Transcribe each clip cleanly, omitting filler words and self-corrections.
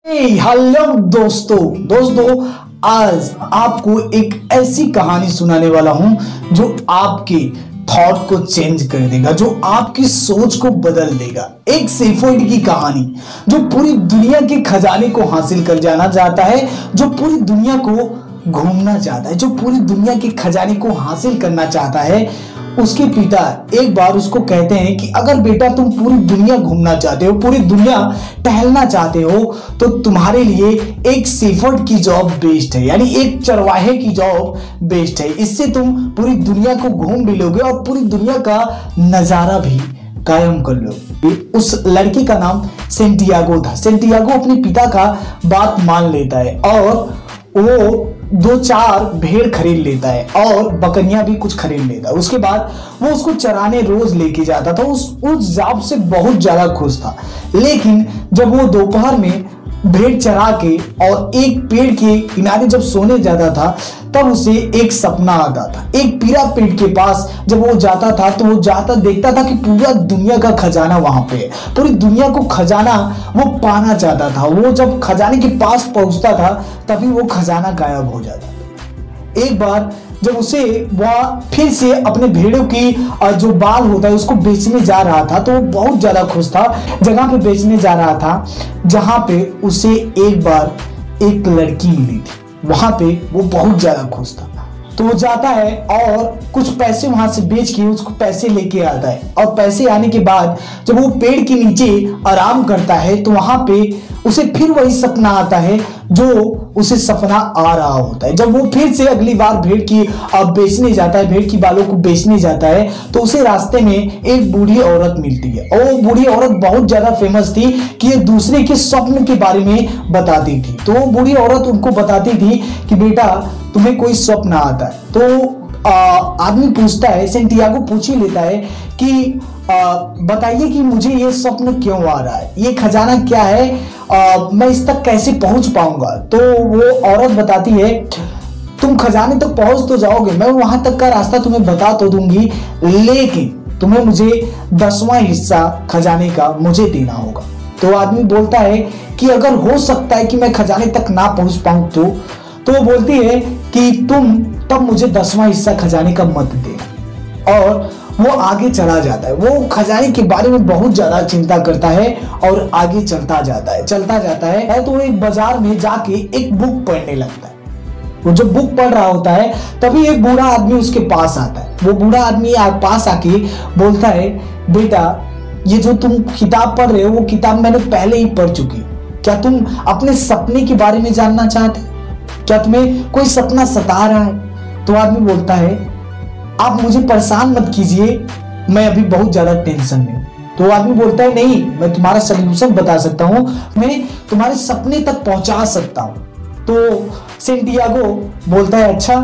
Hello दोस्तों आज आपको एक ऐसी कहानी सुनाने वाला हूं जो आपके थॉट को चेंज कर देगा, जो आपकी सोच को बदल देगा। एक सेफर्ड की कहानी जो पूरी दुनिया के खजाने को हासिल कर जाना चाहता है, जो पूरी दुनिया को घूमना चाहता है, जो पूरी दुनिया के खजाने को हासिल करना चाहता है। उसके पिता एक बार उसको कहते हैं कि अगर बेटा तुम पूरी दुनिया घूमना चाहते हो, पूरी दुनिया टहलना चाहते हो, तो तुम्हारे लिए एक शेफर्ड की जॉब बेस्ट है, यानी एक चरवाहे की जॉब बेस्ट है। इससे तुम पूरी दुनिया को घूम भी लोगे और पूरी दुनिया का नजारा भी कायम कर लो। उस लड़के का नाम सेंटियागो था। सेंटियागो अपने पिता का बात मान लेता है और वो 2-4 भेड़ खरीद लेता है और बकरियां भी कुछ खरीद लेता है। उसके बाद वो उसको चराने रोज लेके जाता था। उस जॉब से बहुत ज्यादा खुश था। लेकिन जब वो दोपहर में भेड़ चरा के और एक पेड़ के किनारे जब सोने जाता था, तब उसे एक सपना आता था। एक पिरामिड के पास जब वो जाता था तो वो जाता देखता था कि पूरा दुनिया का खजाना वहां पे है। पूरी दुनिया को खजाना वो पाना चाहता था। वो जब खजाने के पास पहुंचता था तभी वो खजाना गायब हो जाता था। एक बार जब उसे वह फिर से अपने भेड़ों की जो बाल होता है उसको बेचने जा रहा था, तो वो बहुत ज्यादा खुश था। जगह पे बेचने जा रहा था जहां पे उसे एक बार एक लड़की मिली थी। वहां पे वो बहुत ज्यादा खुश था। तो वो जाता है और कुछ पैसे वहां से बेच के उसको पैसे लेके आता है। और पैसे आने के बाद जब वो पेड़ के नीचे आराम करता है तो वहां पे उसे फिर वही सपना आता है जो उसे सपना आ रहा होता है। जब वो फिर से अगली बार भेड़ की बेचने जाता है, भेड़ की बालों को बेचने जाता है, तो उसे रास्ते में एक बूढ़ी औरत मिलती है। और वो बूढ़ी औरत बहुत ज्यादा फेमस थी कि ये दूसरे के स्वप्न के बारे में बताती थी। तो वो बूढ़ी औरत उनको बताती थी कि बेटा तुम्हें कोई स्वप्न आता है। तो आदमी पूछता है, सेंटियागो पूछ ही लेता है कि बताइए कि मुझे ये स्वप्न क्यों आ रहा है, ये खजाना क्या है, मैं इस तक कैसे पहुंच पाऊंगा। तो वो औरत बताती है तुम खजाने तक पहुंच तो जाओगे, मैं वहां तक का रास्ता तुम्हें बता तो दूंगी, लेकिन तुम्हें मुझे 10वां हिस्सा खजाने का मुझे देना होगा। तो आदमी बोलता है कि अगर हो सकता है कि मैं खजाने तक ना पहुंच पाऊं तो वो बोलती है कि तुम तब मुझे 10वां हिस्सा खजाने का मत देना। और वो आगे चला जाता है। वो खजाने के बारे में बहुत ज्यादा चिंता करता है और आगे चलता जाता है। तो वो एक बाजार में जाके एक बुक पढ़ने लगता है। वो जब बुक पढ़ रहा होता है तभी एक बूढ़ा आदमी उसके पास आता है। वो बूढ़ा आदमी पास आके बोलता है, बेटा ये जो तुम किताब पढ़ रहे हो वो किताब मैंने पहले ही पढ़ चुकी। क्या तुम अपने सपने के बारे में जानना चाहते? क्या तुम्हें कोई सपना सता रहा है? तो आदमी बोलता है आप मुझे परेशान मत कीजिए, मैं अभी बहुत ज्यादा टेंशन में हूं। तो आदमी बोलता है नहीं, मैं तुम्हारा सलूशन बता सकता हूं, मैं तुम्हारे सपने तक पहुंचा सकता हूं। तो सेंटियागो बोलता है अच्छा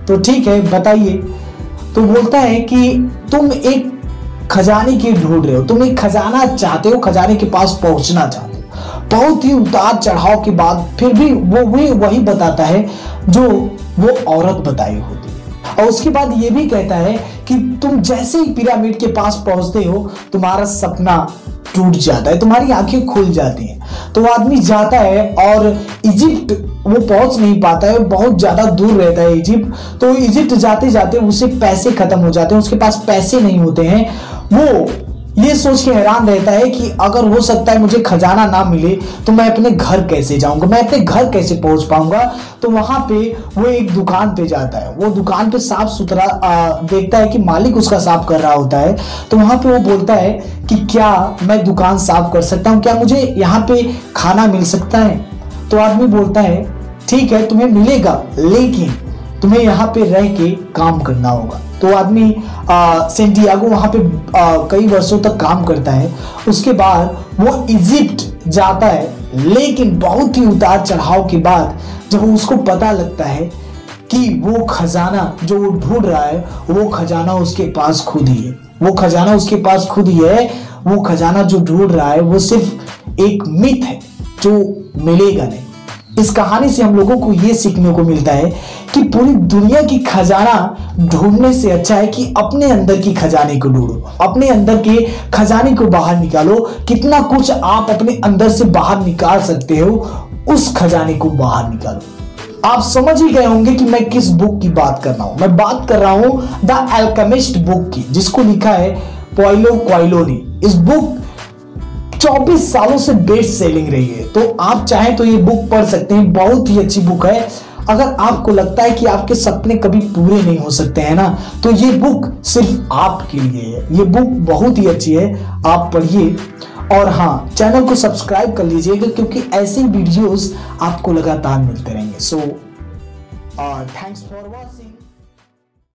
तो ठीक है बताइए। तो बोलता है कि तुम एक खजाने की ढूंढ रहे हो, तुम एक खजाना चाहते हो, खजाने के पास पहुंचना चाहते हो। बहुत ही उतार चढ़ाव के बाद फिर भी वो वही बताता है जो वो औरत बताई होती है। और उसके बाद ये भी कहता है कि तुम जैसे ही पिरामिड के पास पहुंचते हो तुम्हारा सपना टूट जाता है, तुम्हारी आंखें खुल जाती हैं। तो आदमी जाता है और इजिप्ट वो पहुंच नहीं पाता है, बहुत ज्यादा दूर रहता है इजिप्ट। तो इजिप्ट जाते जाते उसे पैसे खत्म हो जाते हैं, उसके पास पैसे नहीं होते हैं। वो ये सोच के हैरान रहता है कि अगर हो सकता है मुझे खजाना ना मिले तो मैं अपने घर कैसे जाऊंगा, मैं अपने घर कैसे पहुंच पाऊंगा। तो वहां पे वो एक दुकान पे जाता है। वो दुकान पे साफ सुथरा देखता है कि मालिक उसका साफ कर रहा होता है। तो वहां पे वो बोलता है कि क्या मैं दुकान साफ कर सकता हूँ, क्या मुझे यहाँ पे खाना मिल सकता है? तो आदमी बोलता है ठीक है तुम्हें मिलेगा, लेकिन तुम्हें यहाँ पे रह के काम करना होगा। तो आदमी सेंटियागो वहां पे कई वर्षों तक काम करता है। उसके बाद वो इजिप्ट जाता है, लेकिन बहुत ही उतार चढ़ाव के बाद जब उसको पता लगता है कि वो खजाना जो वो ढूंढ रहा है वो खजाना उसके पास खुद ही है। वो खजाना उसके पास खुद ही है। वो खजाना जो ढूंढ रहा है वो सिर्फ एक मिथ है जो मिलेगा नहीं। इस कहानी से हम लोगों को ये सीखने को मिलता है कि पूरी दुनिया की खजाना ढूंढने से अच्छा है कि अपने अंदर की खजाने को ढूंढो, अपने अंदर के खजाने को बाहर निकालो। कितना कुछ आप अपने अंदर से बाहर निकाल सकते हो, उस खजाने को बाहर निकालो। आप समझ ही गए होंगे कि मैं किस बुक की बात कर रहा हूं। मैं बात कर रहा हूं द अल्केमिस्ट बुक की, जिसको लिखा है पाउलो कोएल्हो ने। इस बुक 24 सालों से बेस्ट सेलिंग रही है, तो आप चाहें तो ये बुक पढ़ सकते हैं। बहुत ही अच्छी बुक है। अगर आपको लगता है कि आपके सपने कभी पूरे नहीं हो सकते हैं ना, तो ये बुक सिर्फ आपके लिए है। ये बुक बहुत ही अच्छी है, आप पढ़िए। और हाँ, चैनल को सब्सक्राइब कर लीजिएगा, क्योंकि ऐसे वीडियोस आपको लगातार मिलते रहेंगे। So thanks for watching.